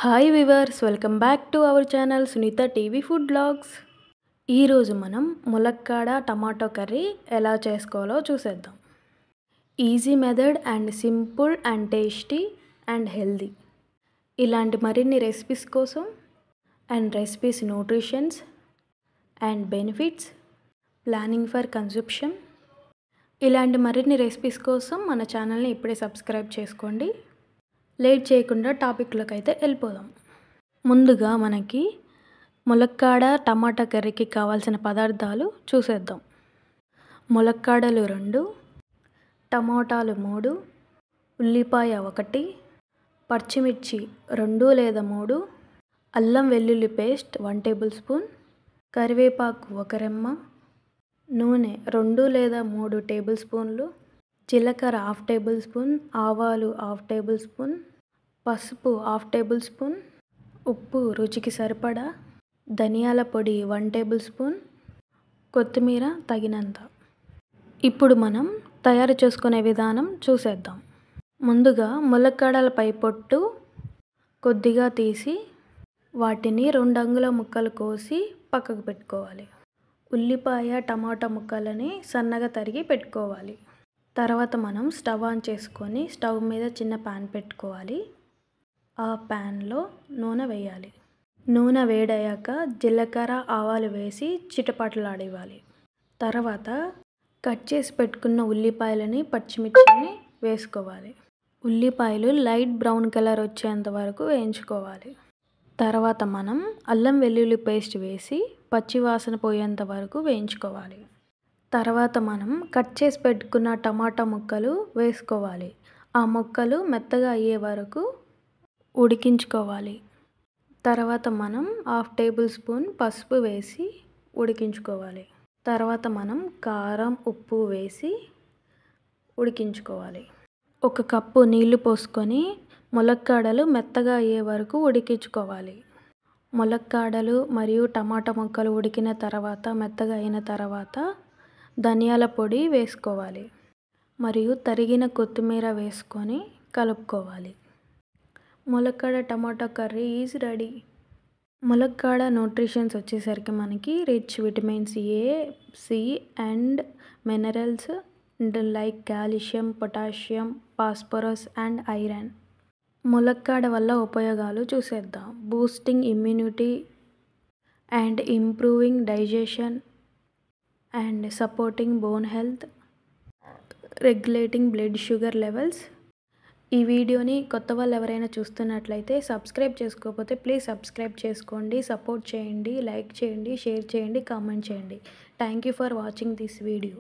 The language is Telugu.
Hi viewers, welcome back to our channel Sunitha TV food blogs. ఈరోజు మనం ములక్కాడ టమాటో కర్రీ ఎలా చేసుకోవాలో చూసేద్దాం. Easy method and simple and tasty and healthy. ఇలాంటి మరిన్ని రెసిపీస్ కోసం and recipes nutritions and benefits, planning for consumption, ఇలాంటి మరిన్ని రెసిపీస్ కోసం మన ఛానల్ని ఇప్పుడే సబ్స్క్రైబ్ చేసుకోండి. లేట్ చేయకుండా టాపిక్లోకి అయితే వెళ్ళిపోదాం. ముందుగా మనకి ములక్కాడ టమాటా కర్రీకి కావాల్సిన పదార్థాలు చూసేద్దాం. ములక్కాడలు 2, టమాటాలు 3, ఉల్లిపాయ 1, పచ్చిమిర్చి 2 లేదా 3, అల్లం వెల్లుల్లి పేస్ట్ 1 టేబుల్ స్పూన్, కరివేపాకు 1 రెమ్మ, నూనె 2 లేదా 3 టేబుల్ స్పూన్లు, జీలకర్ర 1/2 టేబుల్ స్పూన్, ఆవాలు 1/2 టేబుల్ స్పూన్, పసుపు 1/2 టేబుల్ స్పూన్, ఉప్పు రుచికి సరిపడా, ధనియాల పొడి 1 టేబుల్ స్పూన్, కొత్తిమీర తగినంత. ఇప్పుడు మనం తయారు చేసుకునే విధానం చూసేద్దాం. ముందుగా ములక్కాడలపై పొట్టు కొద్దిగా తీసి వాటిని 2 అంగుళ ముక్కలు కోసి పక్కకు పెట్టుకోవాలి. ఉల్లిపాయ టమాటా ముక్కలని సన్నగా తరిగి పెట్టుకోవాలి. తర్వాత మనం స్టవ్ ఆన్ చేసుకొని స్టవ్ మీద చిన్న ప్యాన్ పెట్టుకోవాలి. ఆ ప్యాన్లో నూనె వేయాలి. నూనె వేడయ్యాక జీలకర్ర ఆవాలు వేసి చిటపటలాడివ్వాలి. తర్వాత కట్ చేసి పెట్టుకున్న ఉల్లిపాయలని పచ్చిమిర్చిని వేసుకోవాలి. ఉల్లిపాయలు లైట్ బ్రౌన్ కలర్ వచ్చేంత వరకు వేయించుకోవాలి. తర్వాత మనం అల్లం వెల్లుల్లి పేస్ట్ వేసి పచ్చివాసన పోయేంత వరకు వేయించుకోవాలి. తర్వాత మనం కట్ చేసి పెట్టుకున్న టమాటా ముక్కలు వేసుకోవాలి. ఆ ముక్కలు మెత్తగా అయ్యే వరకు ఉడికించుకోవాలి. తర్వాత మనం 1/2 టేబుల్ స్పూన్ పసుపు వేసి ఉడికించుకోవాలి. తర్వాత మనం కారం, ఉప్పు వేసి ఉడికించుకోవాలి. 1 కప్పు నీళ్లు పోసుకొని ములక్కాడలు మెత్తగా అయ్యే వరకు ఉడికించుకోవాలి. ములక్కాడలు మరియు టమాటా ముక్కలు ఉడికిన తర్వాత మెత్తగా అయిన తర్వాత ధనియాల పొడి వేసుకోవాలి మరియు తరిగిన కొత్తిమీర వేసుకొని కలుపుకోవాలి. ములక్కాడ టమాటా కర్రీ ఈజ్ రెడీ. ములక్కాడ న్యూట్రిషన్స్ వచ్చేసరికి మనకి rich vitamins A, C and minerals like calcium, potassium, phosphorus and iron. ములక్కాడ వల్ల ఉపయోగాలు చూసేద్దాం. Boosting immunity and improving digestion and supporting bone health, regulating blood sugar levels. ఈ వీడియోని కొత్త వాళ్ళు ఎవరైనా చూస్తున్నట్లయితే సబ్స్క్రైబ్ చేసుకోకపోతే ప్లీజ్ సబ్స్క్రైబ్ చేసుకోండి, సపోర్ట్ చేయండి, లైక్ చేయండి, షేర్ చేయండి, కామెంట్ చేయండి. Thank you for watching this video.